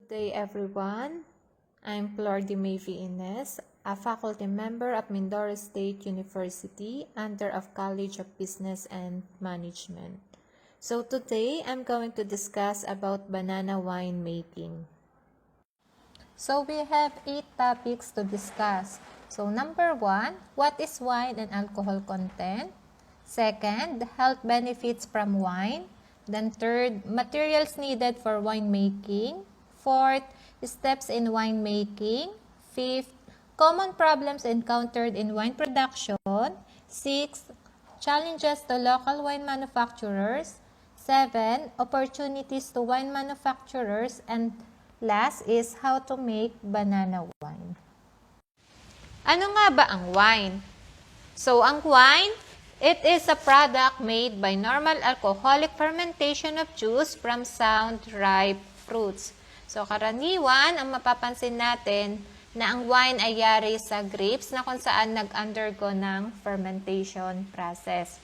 Good day, everyone. I'm Flordemae Ines, a faculty member at Mindoro State University under of College of Business and Management. So today, I'm going to discuss about banana wine making. So we have 8 topics to discuss. So number 1, what is wine and alcohol content? Second, health benefits from wine. Then third, materials needed for wine making. Fourth, steps in wine making. Fifth, common problems encountered in wine production. Sixth, challenges to local wine manufacturers. 7, opportunities to wine manufacturers. And last is how to make banana wine. Ano nga ba ang wine? So, ang wine, it is a product made by normal alcoholic fermentation of juice from sound, ripe fruits. So, karaniwan, ang mapapansin natin na ang wine ay yari sa grapes na kung saan nag-undergo ng fermentation process.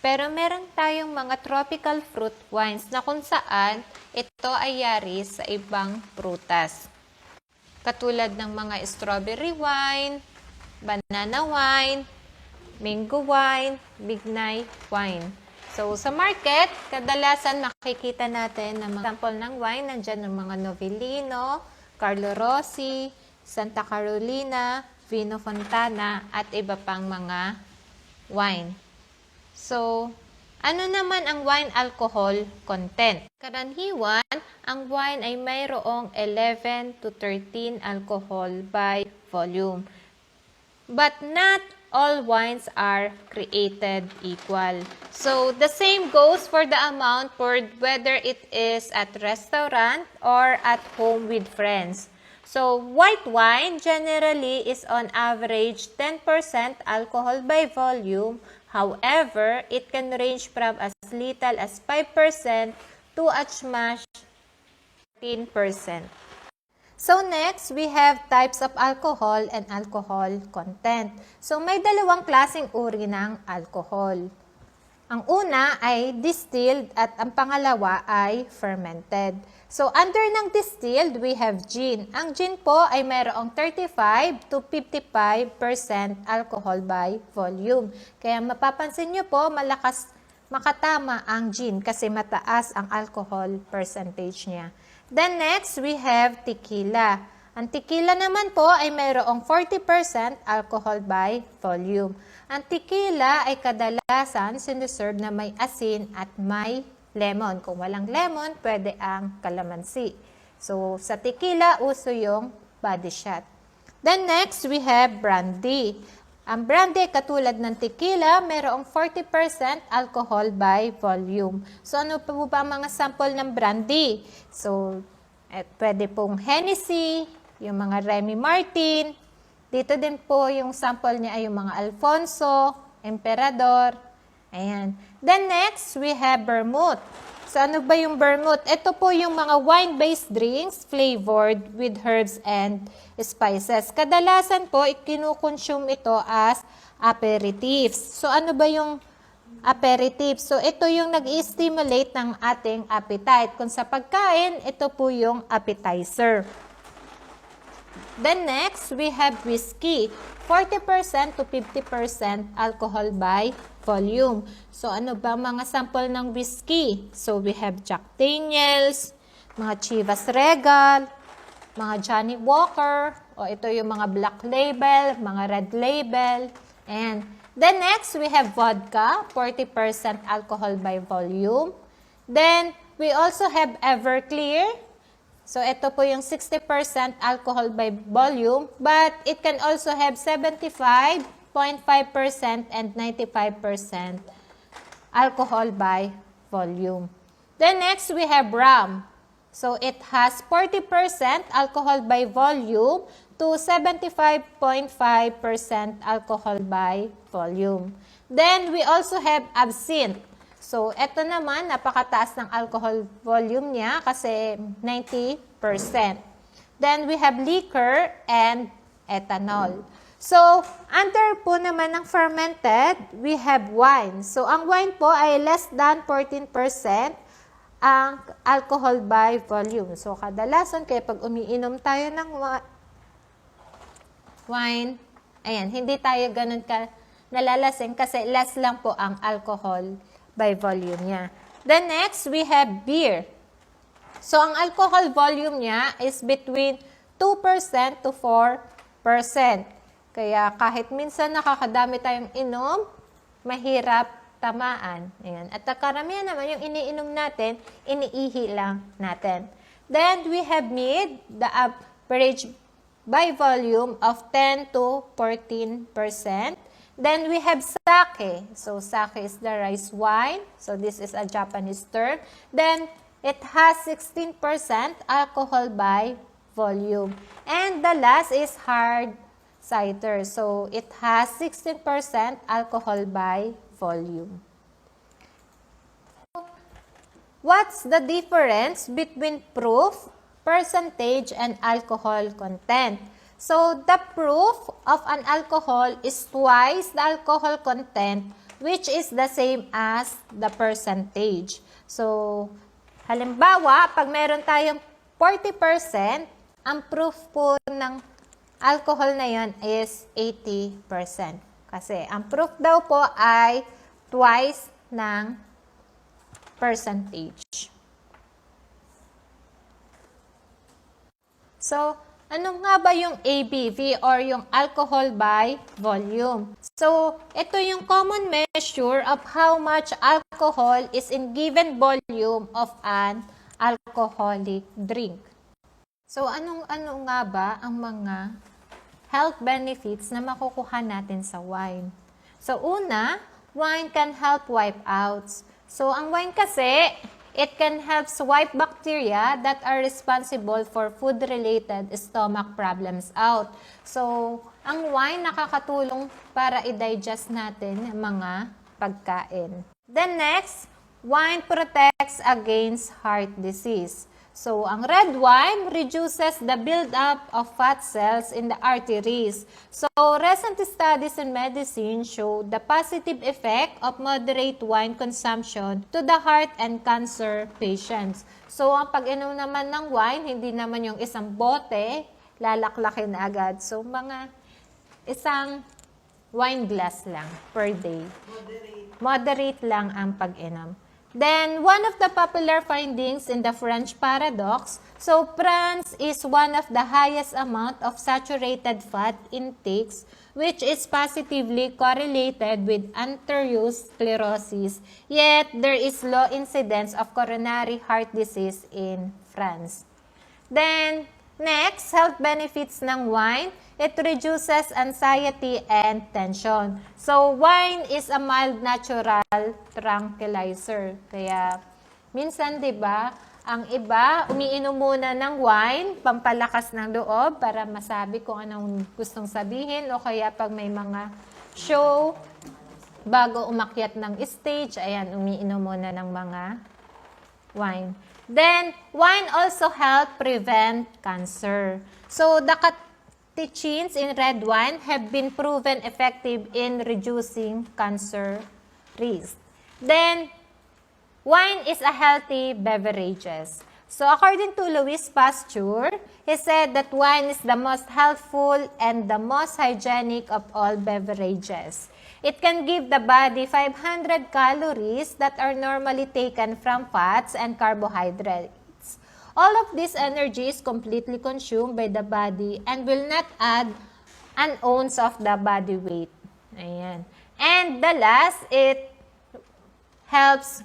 Pero meron tayong mga tropical fruit wines na kung saan ito ay yari sa ibang prutas. Katulad ng mga strawberry wine, banana wine, mango wine, bignay wine. So, sa market, kadalasan makikita natin na mga sample ng wine. Nandiyan ng mga Novellino, Carlo Rossi, Santa Carolina, Vino Fontana, at iba pang mga wine. So, ano naman ang wine alcohol content? Karaniwan, ang wine ay mayroong 11 to 13 alcohol by volume. But not all wines are created equal. So, the same goes for the amount poured whether it is at restaurant or at home with friends. So, white wine generally is on average 10% alcohol by volume. However, it can range from as little as 5% to as much 13%. So next, we have types of alcohol and alcohol content. So may dalawang klaseng uri ng alcohol. Ang una ay distilled at ang pangalawa ay fermented. So under ng distilled, we have gin. Ang gin po ay mayroong 35 to 55% alcohol by volume. Kaya mapapansin nyo po, makatama ang gin kasi mataas ang alcohol percentage niya. Then next, we have tequila. Ang tequila naman po ay mayroong 40% alcohol by volume. Ang tequila ay kadalasan siniserve na may asin at may lemon. Kung walang lemon, pwede ang calamansi. So, sa tequila, uso yung body shot. Then next, we have brandy. Ang brandy, katulad ng tequila, mayroong 40% alcohol by volume. So, ano po ba ang mga sample ng brandy? So, pwede pong Hennessy, yung mga Remy Martin. Dito din po yung sample niya ay yung mga Alfonso, Emperador. Ayan. Then next, we have vermouth. So, ano ba yung vermouth? Ito po yung mga wine-based drinks flavored with herbs and spices. Kadalasan po, kinukonsume ito as aperitifs. So, ano ba yung aperitifs? So, ito yung nag-i-stimulate ng ating appetite. Kung sa pagkain, ito po yung appetizer. Then next, we have whiskey. 40% to 50% alcohol by volume. So, ano ba mga sample ng whiskey? So, we have Jack Daniels, mga Chivas Regal, mga Johnny Walker, o ito yung mga black label, mga red label. And then next, we have vodka, 40% alcohol by volume. Then, we also have Everclear. So, ito po yung 60% alcohol by volume, but it can also have 75.5% and 95% alcohol by volume. Then next, we have rum. So, it has 40% alcohol by volume to 75.5% alcohol by volume. Then, we also have absinthe. So, ito naman, napakataas ng alcohol volume niya kasi 90%. Then, we have liquor and ethanol. So, under po naman ng fermented, we have wine. So, ang wine po ay less than 14% ang alcohol by volume. So, kadalasan, kaya pag umiinom tayo ng wine, ayan, hindi tayo ganun ka nalalasing kasi less lang po ang alcohol by volume niya. Then next, we have beer. So, ang alcohol volume niya is between 2% to 4%. Kaya kahit minsan nakakadami tayong inom, mahirap tamaan. Ayan. At karamihan naman yung iniinom natin, iniihi lang natin. Then we have mead, the average by volume of 10 to 14%. Then we have sake. So sake is the rice wine. So this is a Japanese term. Then it has 16% alcohol by volume. And the last is hard cider. So it has 16% alcohol by volume. What's the difference between proof, percentage, and alcohol content? So the proof of an alcohol is twice the alcohol content, which is the same as the percentage. So halimbawa, pag meron tayong 40%, ang proof po ng alcohol na yon is 80%. Kasi ang proof daw po ay twice ng percentage. So, ano nga ba yung ABV or yung alcohol by volume? So, ito yung common measure of how much alcohol is in given volume of an alcoholic drink. So, ano nga ba ang mga health benefits na makukuha natin sa wine? So, una, wine can help wipe outs. So, ang wine kasi, it can help wipe bacteria that are responsible for food-related stomach problems out. So, ang wine nakakatulong para i-digest natin ang mga pagkain. Then next, wine protects against heart disease. So, ang red wine reduces the buildup of fat cells in the arteries. So, recent studies in medicine show the positive effect of moderate wine consumption to the heart and cancer patients. So, ang pag-inom naman ng wine, hindi naman yung isang bote, lalaklakin agad. So, mga isang wine glass lang per day. Moderate lang ang pag-inom. Then, one of the popular findings in the French paradox, so France is one of the highest amount of saturated fat intakes, which is positively correlated with atherosclerosis, yet there is low incidence of coronary heart disease in France. Then, next, health benefits ng wine. It reduces anxiety and tension. So, wine is a mild natural tranquilizer. Kaya, minsan, di ba, ang iba, umiinom muna ng wine, pampalakas ng loob para masabi kung anong gustong sabihin o kaya pag may mga show, bago umakyat ng stage, ayan, umiinom muna ng mga wine. Then, wine also help prevent cancer. So, the catechins in red wine have been proven effective in reducing cancer risk. Then, wine is a healthy beverages. So, according to Louis Pasteur, he said that wine is the most healthful and the most hygienic of all beverages. It can give the body 500 calories that are normally taken from fats and carbohydrates. All of this energy is completely consumed by the body and will not add an ounce of the body weight. Ayan. And the last, it helps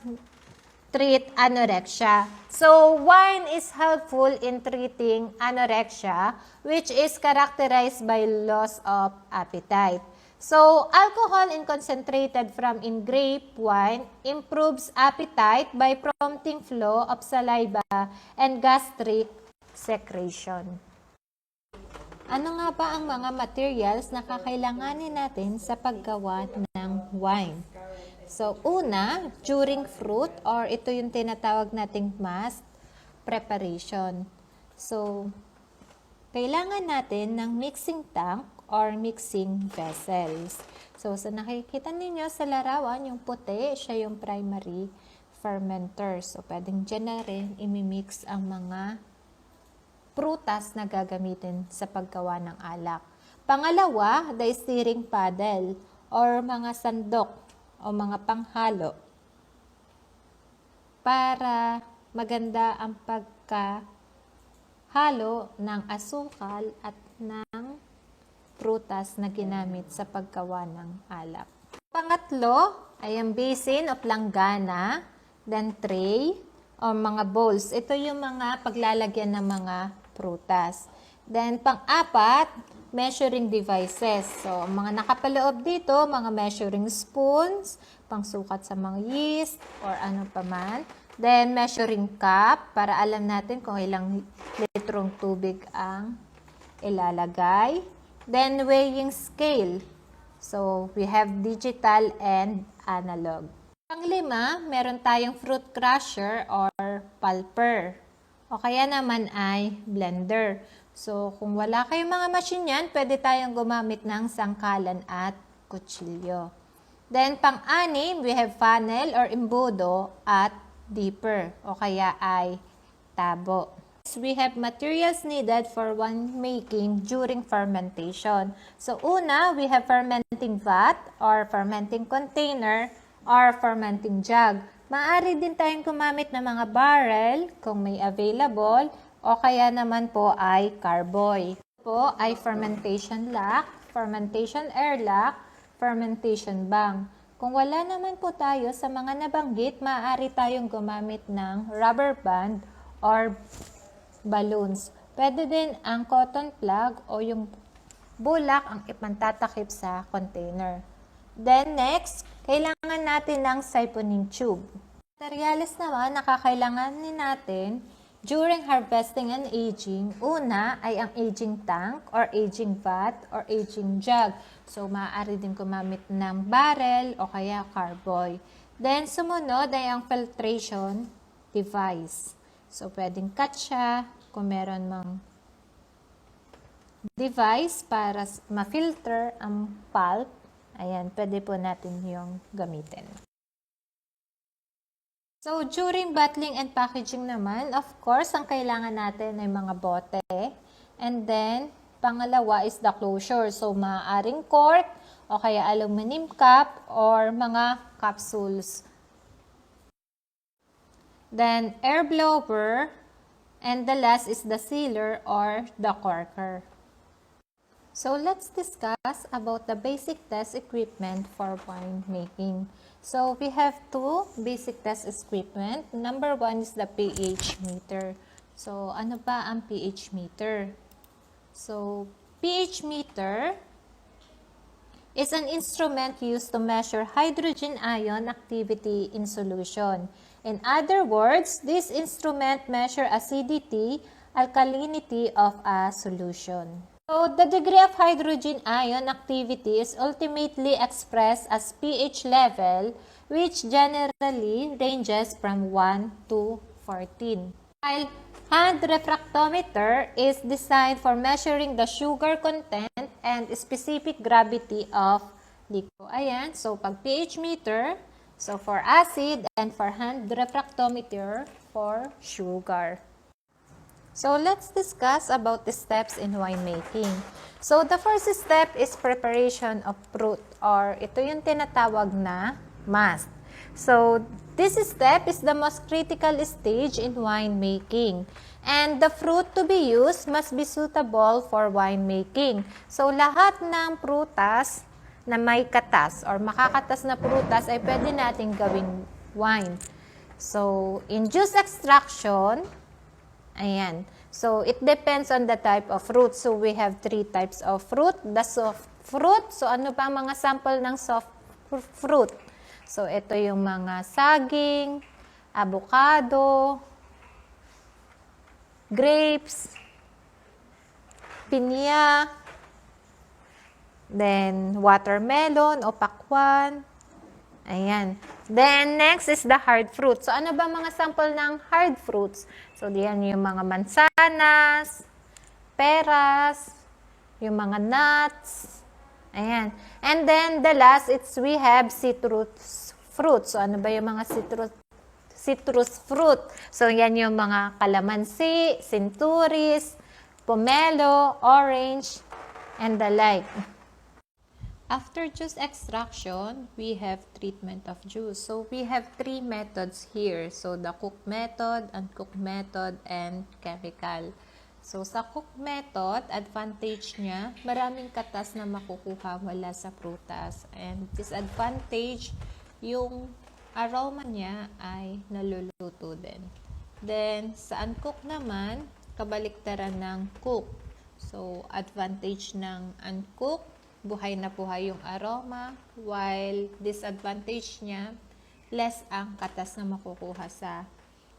treat anorexia. So, wine is helpful in treating anorexia, which is characterized by loss of appetite. So, alcohol in concentrated from in grape wine improves appetite by prompting flow of saliva and gastric secretion. Ano nga ba ang mga materials na kakailanganin natin sa paggawa ng wine? So, una, during fruit or ito yung tinatawag nating mass preparation. So, kailangan natin ng mixing tank or mixing vessels. So, sa nakikita ninyo sa larawan, yung puti, siya yung primary fermenter. So, pwedeng dyan na rin imimix ang mga prutas na gagamitin sa paggawa ng alak. Pangalawa, the stirring paddle or mga sandok o mga panghalo para maganda ang pagkahalo ng asukal at ng prutas na ginamit sa paggawa ng alak. Pangatlo ay ang basin o planggana, then tray o mga bowls. Ito yung mga paglalagyan ng mga prutas. Then pang-apat, measuring devices. So, mga nakapaloob dito, mga measuring spoons, pangsukat sa mga yeast or ano pa man. Then, measuring cup para alam natin kung ilang litrong tubig ang ilalagay. Then, weighing scale. So, we have digital and analog. Panglima, meron tayong fruit crusher or pulper. O kaya naman ay blender. So, kung wala kayong mga machine yan, pwede tayong gumamit ng sangkalan at kutsilyo. Then, pang-anim, we have funnel or embudo at dipper. O kaya ay tabo. We have materials needed for wine making during fermentation. So, una, we have fermenting vat or fermenting container or fermenting jug. Maaari din tayong gumamit ng mga barrel kung may available o kaya naman po ay carboy. Po ay fermentation lock, fermentation airlock, fermentation bang. Kung wala naman po tayo sa mga nabanggit, maaari tayong gumamit ng rubber band or balloons. Pwede din ang cotton plug o yung bulak ang ipantatakip sa container. Then next, kailangan natin ng siphoning tube. Materyales naman na kakailanganin natin during harvesting and aging, una ay ang aging tank or aging vat or aging jug. So, maaari din gumamit ng barrel o kaya carboy. Then, sumunod ay ang filtration device. So, pwedeng cut siya kung meron mang device para ma-filter ang pulp. Ayan, pwede po natin yung gamitin. So, during bottling and packaging naman, of course, ang kailangan natin ay mga bote. And then, pangalawa is the closure. So, maaaring cork o kaya aluminum cap or mga capsules. Then, air blower. And the last is the sealer or the corker. So, let's discuss about the basic test equipment for wine making. So, we have two basic test equipment. Number one is the pH meter. So, ano ba ang pH meter? So, pH meter is an instrument used to measure hydrogen ion activity in solution. In other words, this instrument measures acidity, alkalinity of a solution. So, the degree of hydrogen ion activity is ultimately expressed as pH level, which generally ranges from 1 to 14. While hand refractometer is designed for measuring the sugar content and specific gravity of liquid. Ayan, so pag pH meter, so for acid and for hand refractometer for sugar. So, let's discuss about the steps in winemaking. So, the first step is preparation of fruit or ito yung tinatawag na mast. So, this step is the most critical stage in winemaking. And the fruit to be used must be suitable for winemaking. So, lahat ng prutas na may katas or makakatas na prutas ay pwede natin gawing wine. So, in juice extraction, ayan. So, it depends on the type of fruit. So, we have three types of fruit. The soft fruit. So, ano pa ang mga sample ng soft fruit? So, ito yung mga saging, avocado, grapes, pinya, then watermelon o pakwan. Ayan. Then, next is the hard fruit. So, ano ba mga sample ng hard fruits? So, diyan yung mga mansanas, peras, yung mga nuts. Ayan. And then, the last, we have citrus fruits. So, ano ba yung mga citrus fruit. So, yan yung mga kalamansi, centuries, pomelo, orange, and the like. After juice extraction, we have treatment of juice. So, we have 3 methods here. So, the cook method, uncooked method, and chemical. So, sa cook method, advantage niya, maraming katas na makukuha mula sa prutas. And disadvantage, yung aroma niya ay naluluto din. Then, sa uncooked naman, kabaliktaran ng cook. So, advantage ng uncooked, buhay na buhay yung aroma, while disadvantage niya, less ang katas na makukuha sa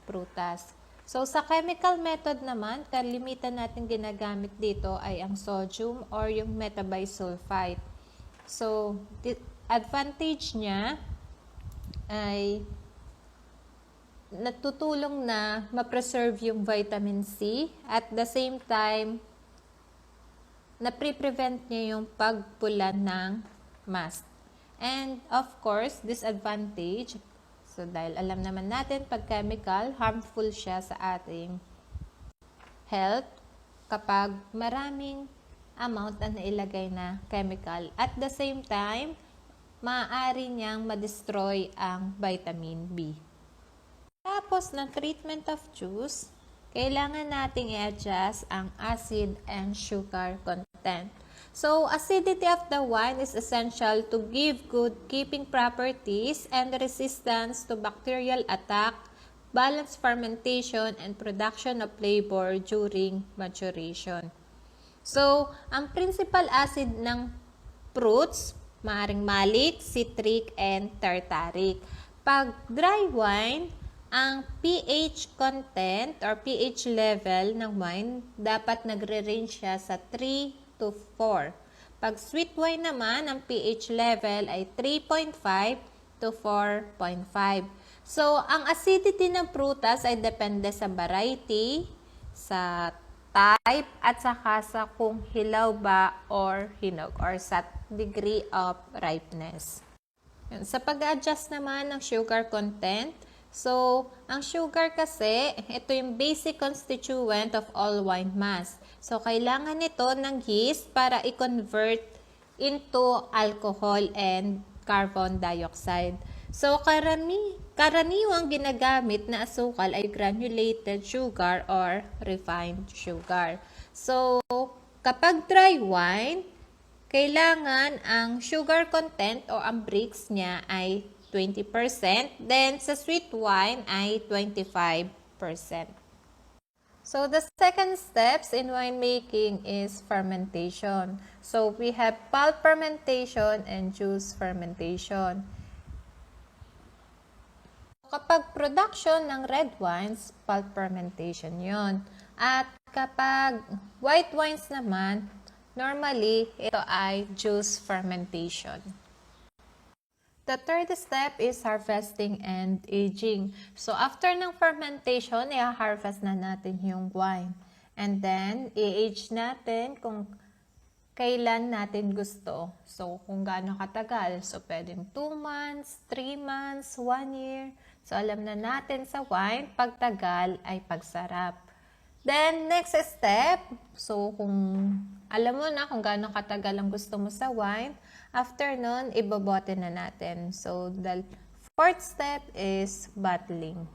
prutas. So, sa chemical method naman, kalimitan natin ginagamit dito ay ang sodium or yung metabisulfite. So, advantage niya ay natutulong na ma-preserve yung vitamin C at the same time na-prevent niya yung pagpula ng mast. And of course, disadvantage, so dahil alam naman natin pag chemical, harmful siya sa ating health kapag maraming amount na nailagay na chemical. At the same time, maaari niyang ma-destroy ang vitamin B. Tapos ng treatment of juice, kailangan nating i-adjust ang acid and sugar content. So, acidity of the wine is essential to give good keeping properties and resistance to bacterial attack, balanced fermentation, and production of flavor during maturation. So, ang principal acid ng fruits, maaring malic, citric, and tartaric. Pag dry wine, ang pH content or pH level ng wine dapat nagre-range siya sa 3 to 4. Pag sweet wine naman, ang pH level ay 3.5 to 4.5. So, ang acidity ng prutas ay depende sa variety, sa type, at saka sa kung hilaw ba or hinog or sa degree of ripeness. Sa pag-adjust naman ng sugar content, so, ang sugar kasi, ito yung basic constituent of all wine mass. So, kailangan nito ng yeast para i-convert into alcohol and carbon dioxide. So, karaniwang ginagamit na asukal ay granulated sugar or refined sugar. So, kapag dry wine, kailangan ang sugar content o ang brix niya ay 20%. Then, sa sweet wine ay 25%. So, the second steps in winemaking is fermentation. So, we have pulp fermentation and juice fermentation. Kapag production ng red wines, pulp fermentation yon. At kapag white wines naman, normally, ito ay juice fermentation. The third step is harvesting and aging. So, after ng fermentation, i-harvest na natin yung wine. And then, i-age natin kung kailan natin gusto. So, kung gaano katagal. So, pwedeng 2 months, 3 months, 1 year. So, alam na natin sa wine, pagtagal ay pagsarap. Then, next step, so kung alam mo na kung gaano katagal ang gusto mo sa wine, after nun, ibobote na natin. So, the fourth step is bottling.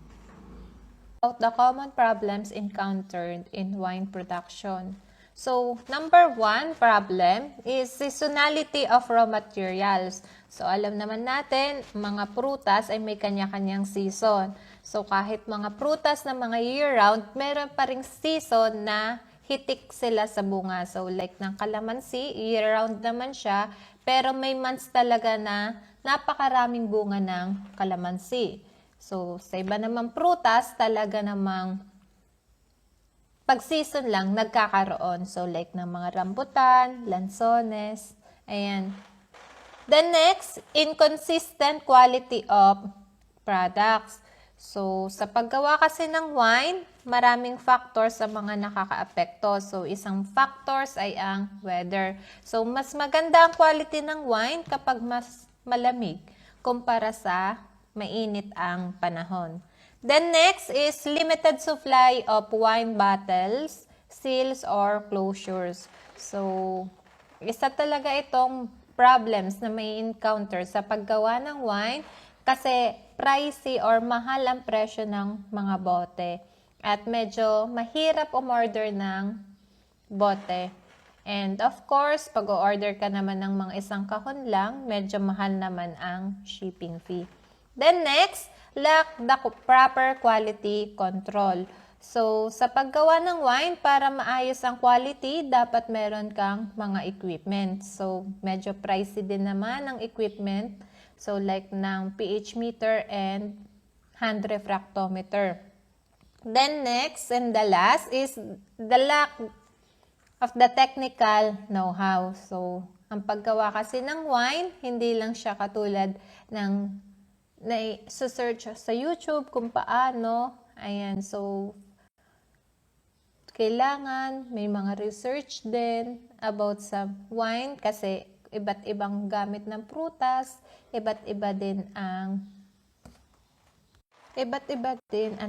About the common problems encountered in wine production. So, number 1 problem is seasonality of raw materials. So, alam naman natin, mga prutas ay may kanya-kanyang season. So, kahit mga prutas na mga year-round, meron pa ring season na hitik sila sa bunga. So, like ng kalamansi, year-round naman siya, pero may months talaga na napakaraming bunga ng kalamansi. So, sa iba namang prutas, talaga namang pag-season lang nagkakaroon. So, like ng mga rambutan, lansones, ayan. The next, inconsistent quality of products. So, sa paggawa kasi ng wine, maraming factors sa mga nakakaapekto. So, isang factors ay ang weather. So, mas maganda ang quality ng wine kapag mas malamig kumpara sa mainit ang panahon. Then next is limited supply of wine bottles, seals, or closures. So, isa talaga itong problems na may encounter sa paggawa ng wine kasi pricey or mahal ang presyo ng mga bote. At medyo mahirap umorder ng bote. And of course, pag o-order ka naman ng mga isang kahon lang, medyo mahal naman ang shipping fee. Then next, lack the proper quality control. So, sa paggawa ng wine, para maayos ang quality, dapat meron kang mga equipment. So, medyo pricey din naman ang equipment. So, like ng pH meter and hand refractometer. Then next and the last is the lack of the technical know-how. So, ang paggawa kasi ng wine, hindi lang siya katulad ng na-search sa YouTube kung paano. Ayan, so, kailangan may mga research din about sa wine kasi iba't ibang gamit ng prutas, iba't iba din ang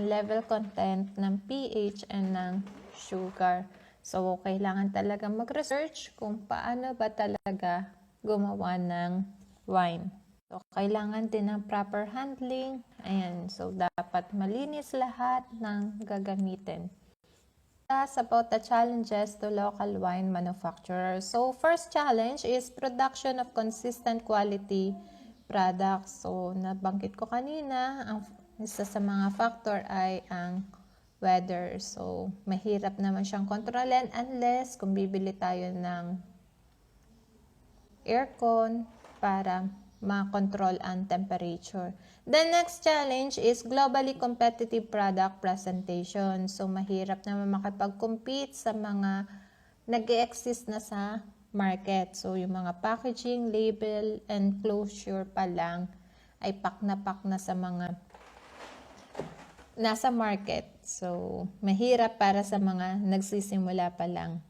level content ng pH and ng sugar. So, kailangan talaga mag-research kung paano ba talaga gumawa ng wine. So, kailangan din ng proper handling. Ayan, so dapat malinis lahat ng gagamitin. That's about the challenges to local wine manufacturers. So, first challenge is production of consistent quality products. So, nabanggit ko kanina, ang isa sa mga factor ay ang weather. So, mahirap naman siyang kontrolin unless kung bibili tayo ng aircon para makontrol ang temperature. The next challenge is globally competitive product presentation. So, mahirap naman makipag-compete sa mga nag-e-exist na sa market. So, yung mga packaging, label, and closure pa lang ay pak na sa mga nasa market. So, mahirap para sa mga nagsisimula pa lang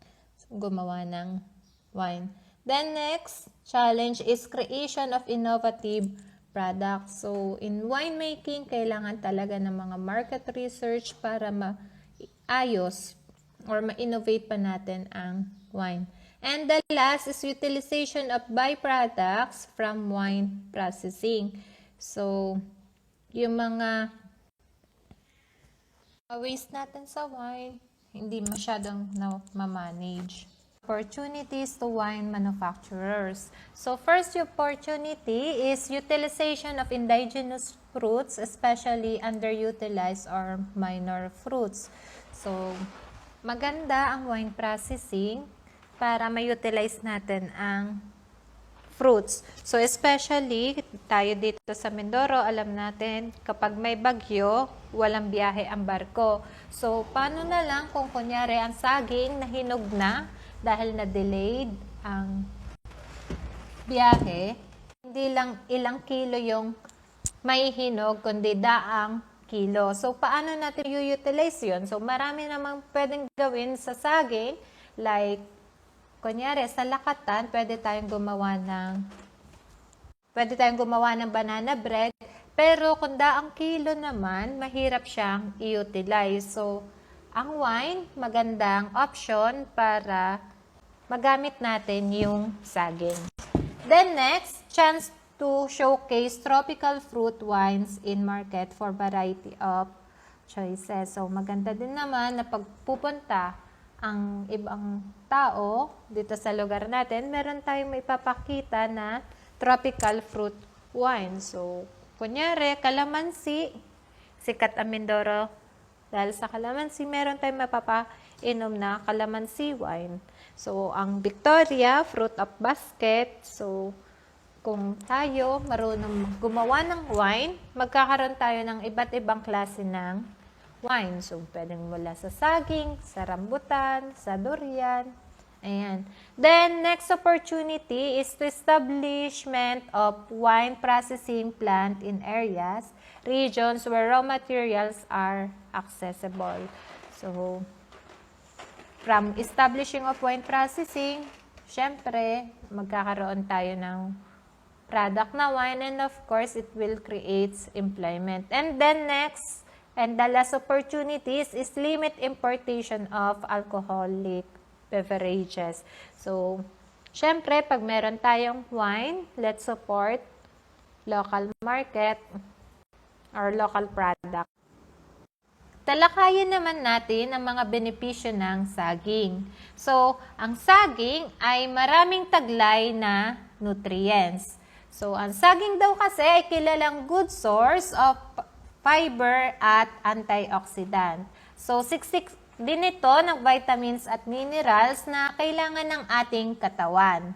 gumawa ng wine. Then next challenge is creation of innovative products. So, in winemaking, kailangan talaga ng mga market research para maayos or ma-innovate pa natin ang wine. And the last is utilization of byproducts from wine processing. So, yung mga waste natin sa wine, hindi masyadong na-manage. Opportunities to wine manufacturers. So, first opportunity is utilization of indigenous fruits, especially underutilized or minor fruits. So, maganda ang wine processing para ma-utilize natin ang fruits. So, especially, tayo dito sa Mindoro, alam natin, kapag may bagyo, walang biyahe ang barko. So, paano na lang kung kunyari ang saging nahinog na dahil na-delayed ang biyahe, hindi lang ilang kilo yung may hinog, kundi daang kilo. So, paano natin i-utilize yun? So, marami namang pwedeng gawin sa saging, like, kunyari, sa lakatan, pwede tayong gumawa ng banana bread, pero kung daang kilo naman, mahirap siyang i-utilize. So, ang wine, magandang option para magamit natin yung saging. Then next, chance to showcase tropical fruit wines in market for variety of choices. So, maganda din naman na pagpupunta ang ibang tao dito sa lugar natin, meron tayong maipapakita na tropical fruit wine. So, kunyari, kalamansi, sikat ang Mindoro. Dahil sa kalamansi, meron tayong mapapainom na kalamansi wine. So, ang Victoria, fruit of basket. So, kung tayo marunong gumawa ng wine, magkakaroon tayo ng iba't ibang klase ng wine. So, pwedeng mula sa saging, sa rambutan, sa durian. Ayan. Then, next opportunity is to establishment of wine processing plant in areas, regions where raw materials are accessible. So, from establishing of wine processing, syempre, magkakaroon tayo ng product na wine and of course, it will create employment. And then next, And the last opportunities is limit importation of alcoholic beverages. So, syempre, pag meron tayong wine, let's support local market or local product. Talakayin naman natin ang mga benepisyo ng saging. So, ang saging ay maraming taglay na nutrients. So, ang saging daw kasi ay kilalang good source of fiber at antioxidant. So, siksik din ito ng vitamins at minerals na kailangan ng ating katawan.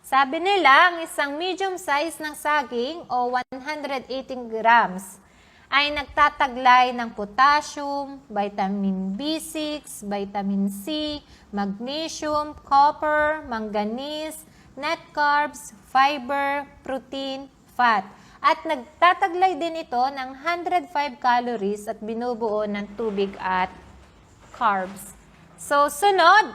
Sabi nila, ang isang medium size ng saging o 118 grams ay nagtataglay ng potassium, vitamin B6, vitamin C, magnesium, copper, manganese, net carbs, fiber, protein, fat. At nagtataglay din ito ng 105 calories at binubuo ng tubig at carbs. So, sunod,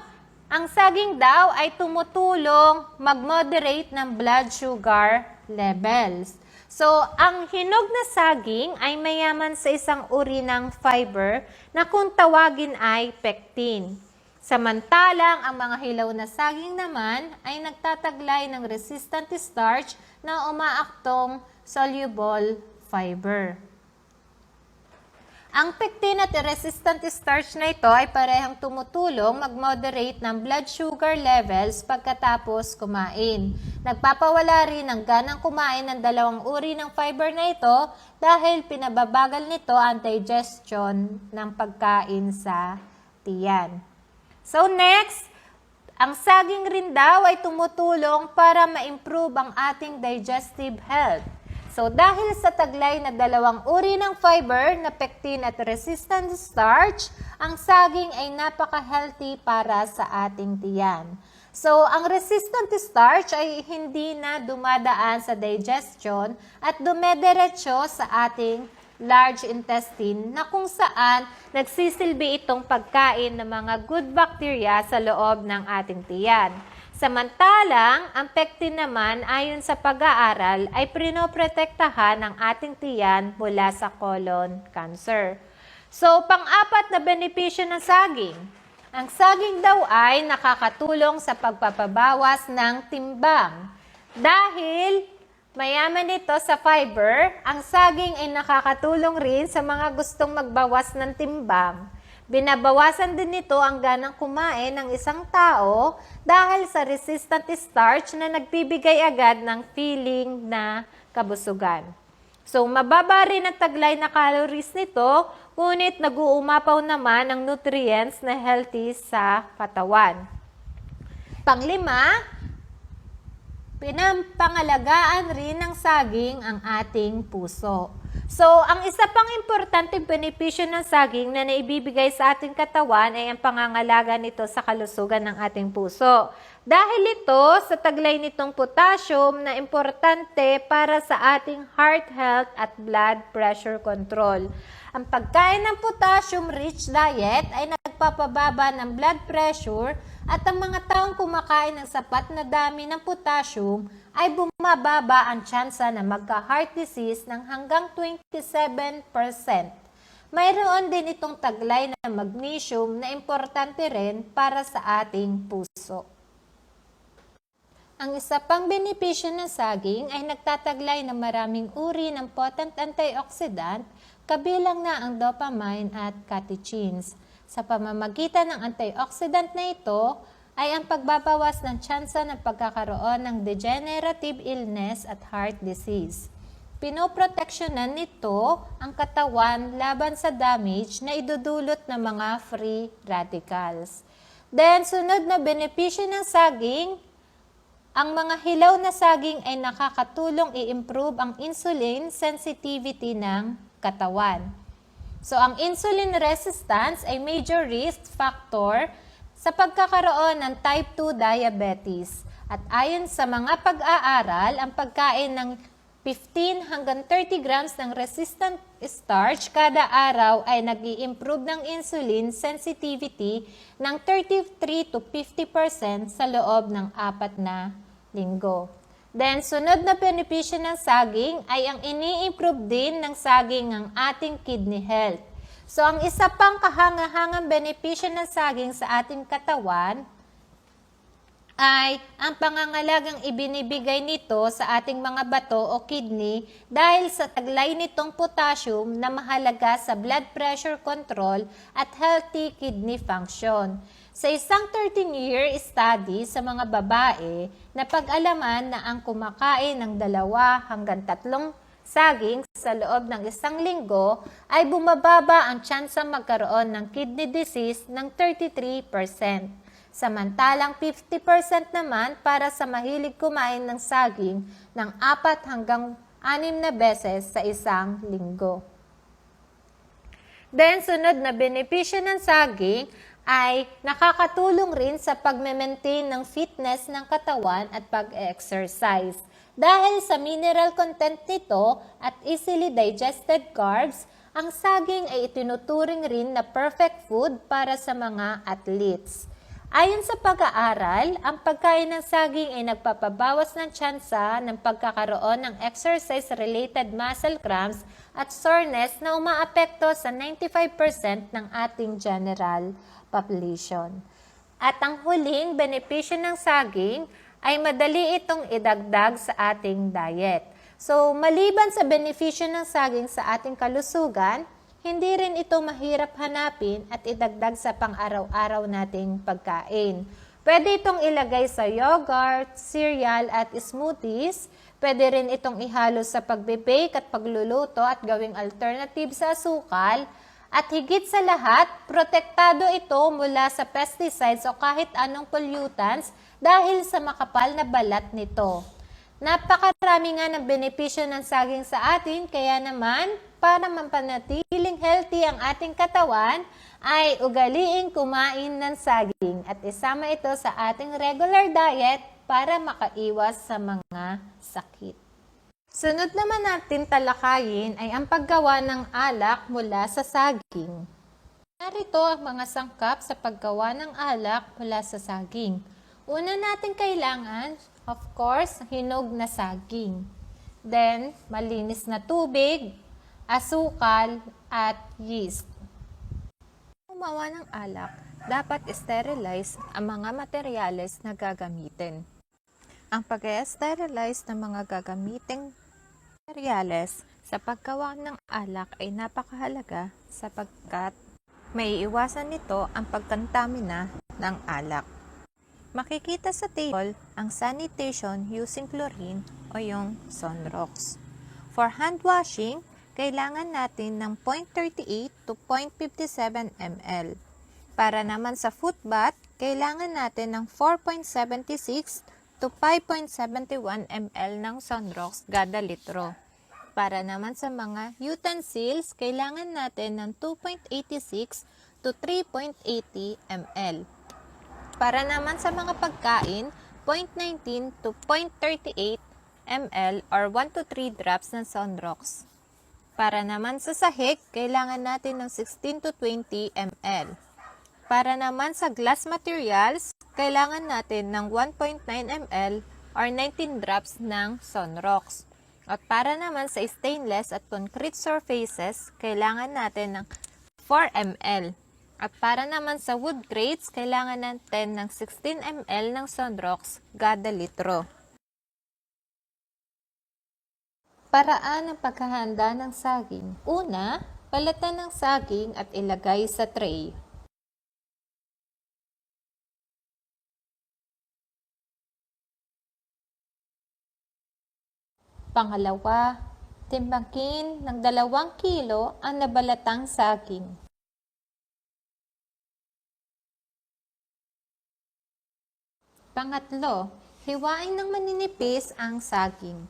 ang saging daw ay tumutulong mag-moderate ng blood sugar levels. So, ang hinog na saging ay mayaman sa isang uri ng fiber na kung tawagin ay pectin. Samantalang, ang mga hilaw na saging naman ay nagtataglay ng resistant starch na umaaktong soluble fiber. Ang pectin at resistant starch na ito ay parehang tumutulong mag-moderate ng blood sugar levels pagkatapos kumain. Nagpapawala rin ng ganang kumain ng dalawang uri ng fiber na ito dahil pinababagal nito ang digestion ng pagkain sa tiyan. So next, ang saging rin daw ay tumutulong para ma-improve ang ating digestive health. So, dahil sa taglay na dalawang uri ng fiber na pectin at resistant starch, ang saging ay napaka-healthy para sa ating tiyan. So, ang resistant starch ay hindi na dumadaan sa digestion at dumediretso sa ating large intestine na kung saan nagsisilbi itong pagkain ng mga good bacteria sa loob ng ating tiyan. Samantalang, ang pectin naman ayon sa pag-aaral ay prinoprotektahan ng ating tiyan mula sa colon cancer. So, pang-apat na benepisyo ng saging. Ang saging daw ay nakakatulong sa pagpapabawas ng timbang. Dahil mayaman ito sa fiber, ang saging ay nakakatulong rin sa mga gustong magbawas ng timbang. Binabawasan din nito ang ganang kumain ng isang tao dahil sa resistant starch na nagbibigay agad ng feeling na kabusugan. So, mababa rin ang taglay na calories nito, ngunit nag-uumapaw naman ang nutrients na healthy sa katawan. Panglima, pinapangalagaan rin ng saging ang ating puso. So, ang isa pang importanteng benepisyo ng saging na naibibigay sa ating katawan ay ang pangangalaga nito sa kalusugan ng ating puso. Dahil ito sa taglay nitong potassium na importante para sa ating heart health at blood pressure control. Ang pagkain ng potassium-rich diet ay nagpapababa ng blood pressure at ang mga taong kumakain ng sapat na dami ng potassium ay bumababa ang tsansa na magka-heart disease ng hanggang 27%. Mayroon din itong taglay na magnesium na importante rin para sa ating puso. Ang isa pang benepisyo ng saging ay nagtataglay ng maraming uri ng potent antioxidant, kabilang na ang dopamine at catechins. Sa pamamagitan ng antioxidant na ito, ay ang pagbabawas ng tsansa ng pagkakaroon ng degenerative illness at heart disease. Pinoproteksyonan nito ang katawan laban sa damage na idudulot ng mga free radicals. Then, sunod na benepisyo ng saging, ang mga hilaw na saging ay nakakatulong i-improve ang insulin sensitivity ng katawan. So, ang insulin resistance ay major risk factor sa pagkakaroon ng type 2 diabetes. At ayon sa mga pag-aaral, ang pagkain ng 15 hanggang 30 grams ng resistant starch kada araw ay nag-i-improve ng insulin sensitivity ng 33 to 50% sa loob ng 4 na linggo. Then, sunod na benepisyo ng saging ay ang ini-improve din ng saging ang ating kidney health. So, ang isa pang kahangahangang benepisyo ng saging sa ating katawan ay ang pangangalagang ibinibigay nito sa ating mga bato o kidney dahil sa taglay nitong potassium na mahalaga sa blood pressure control at healthy kidney function. Sa isang 13-year study sa mga babae, napag-alaman na ang kumakain ng 2 hanggang 3 saging sa loob ng 1 linggo ay bumababa ang tsansang magkaroon ng kidney disease ng 33%. Samantalang 50% naman para sa mahilig kumain ng saging ng 4 hanggang 6 na beses sa 1 linggo. Then, sunod na benepisyo ng saging ay nakakatulong rin sa pag-maintain ng fitness ng katawan at pag-exercise. Dahil sa mineral content nito at easily digested carbs, ang saging ay itinuturing rin na perfect food para sa mga athletes. Ayon sa pag-aaral, ang pagkain ng saging ay nagpapabawas ng tsansa ng pagkakaroon ng exercise-related muscle cramps at soreness na umaapekto sa 95% ng ating general population. At ang huling benepisyo ng saging ay madali itong idagdag sa ating diet. So, maliban sa benepisyo ng saging sa ating kalusugan, hindi rin ito mahirap hanapin at idagdag sa pang-araw-araw nating pagkain. Pwede itong ilagay sa yogurt, cereal at smoothies. Pwede rin itong ihalo sa pagbe-bake at pagluluto at gawing alternative sa asukal. At higit sa lahat, protektado ito mula sa pesticides o kahit anong pollutants dahil sa makapal na balat nito. Napakarami nga ng benepisyo ng saging sa atin, kaya naman, para mapanatiling healthy ang ating katawan, ay ugaliing kumain ng saging at isama ito sa ating regular diet para makaiwas sa mga sakit. Sunod naman natin talakayin ay ang paggawa ng alak mula sa saging. Narito ang mga sangkap sa paggawa ng alak mula sa saging. Una natin kailangan, of course, hinog na saging. Then, malinis na tubig, asukal, at yeast. Gumawa ng alak, dapat sterilize ang mga materyales na gagamitin. Ang pag-sterilize ng mga gagamiting materyales sa paggawa ng alak ay napakahalaga sapagkat may iwasan nito ang pagkontamina ng alak. Makikita sa table ang sanitation using chlorine o yung sunrox. For hand washing, kailangan natin ng 0.38 to 0.57 ml. Para naman sa foot bath, kailangan natin ng 4.76 to 5.71 ml ng sunrox kada litro. Para naman sa mga utensils, kailangan natin ng 2.86 to 3.80 ml. Para naman sa mga pagkain, 0.19 to 0.38 ml or 1 to 3 drops ng sunrox. Para naman sa sahig, kailangan natin ng 16 to 20 ml. Para naman sa glass materials, kailangan natin ng 1.9 ml or 19 drops ng sunrox. At para naman sa stainless at concrete surfaces, kailangan natin ng 4 ml. At para naman sa wood grates, kailangan natin ng 16 ml ng sunrox kada litro. Paraan ng paghahanda ng saging. Una, balatan ng saging at ilagay sa tray. Pangalawa, timbangin ng 2 kilo ang nabalatang saging. Pangatlo, hiwain ng maninipis ang saging.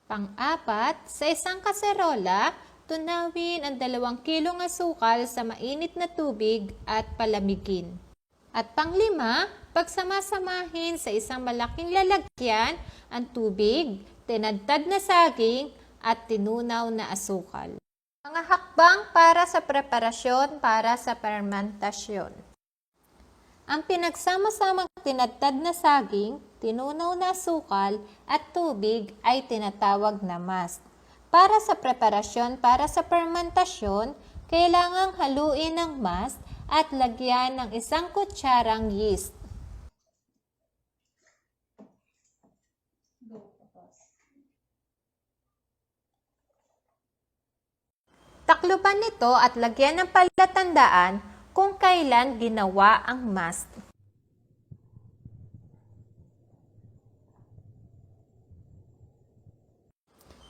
Pang-apat, sa isang kaserola, tunawin ang 2 kilong asukal sa mainit na tubig at palamigin. At pang-5, pagsamasamahin sa isang malaking lalagyan ang tubig, tinadtad na saging, at tinunaw na asukal. Mga hakbang para sa preparasyon para sa fermentasyon. Ang pinagsama-samang tinadtad na saging, tinunaw na asukal at tubig ay tinatawag na mast. Para sa preparasyon para sa fermentasyon, kailangang haluin ang mast at lagyan ng 1 kutsarang yeast. Takluban nito at lagyan ng palatandaan kung kailan ginawa ang mast.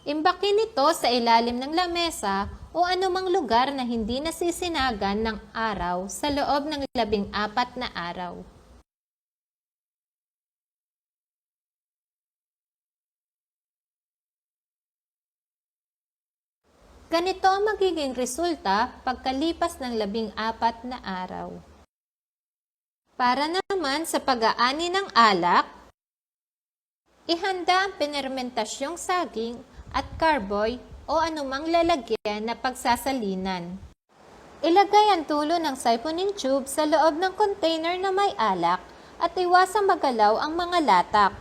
Imbakin ito sa ilalim ng lamesa o anumang lugar na hindi nasisinagan ng araw sa loob ng 14 na araw. Ganito ang magiging resulta pagkalipas ng 14 na araw. Para naman sa pag-aani ng alak, ihanda ang pinermentasyong saging at carboy o anumang lalagyan na pagsasalinan. Ilagay ang dulo ng siphoning tube sa loob ng container na may alak at iwasang magalaw ang mga latak.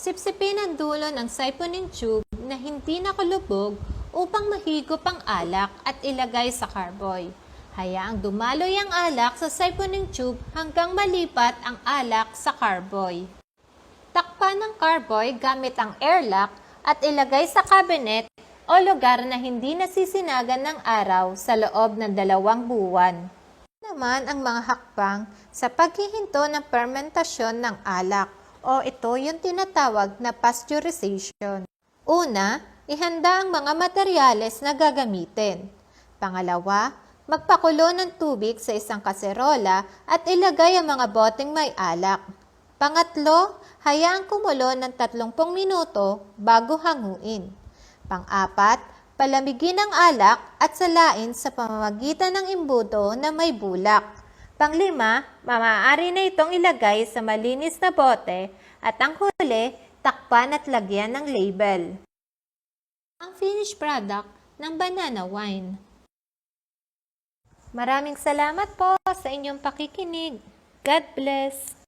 Sipsipin ang dulo ng siphoning tube na hindi nakalubog upang mahigop ang alak at ilagay sa carboy. Hayaang dumaloy ang alak sa siphoning tube hanggang malipat ang alak sa carboy. Takpan ng carboy gamit ang airlock at ilagay sa cabinet o lugar na hindi nasisinagan ng araw sa loob ng 2 buwan. Naman ang mga hakbang sa paghihinto ng fermentasyon ng alak o ito yung tinatawag na pasteurization. Una, ihanda ang mga materyales na gagamitin. Pangalawa, magpakulo ng tubig sa isang kaserola at ilagay ang mga boteng may alak. Pangatlo, hayaang kumulo ng 30 minuto bago hanguin. Pang-apat, palamigin ang alak at salain sa pamamagitan ng imbudo na may bulak. Pang-5, maaari na itong ilagay sa malinis na bote at ang huli, takpan at lagyan ng label. Ang finished product ng banana wine. Maraming salamat po sa inyong pakikinig. God bless!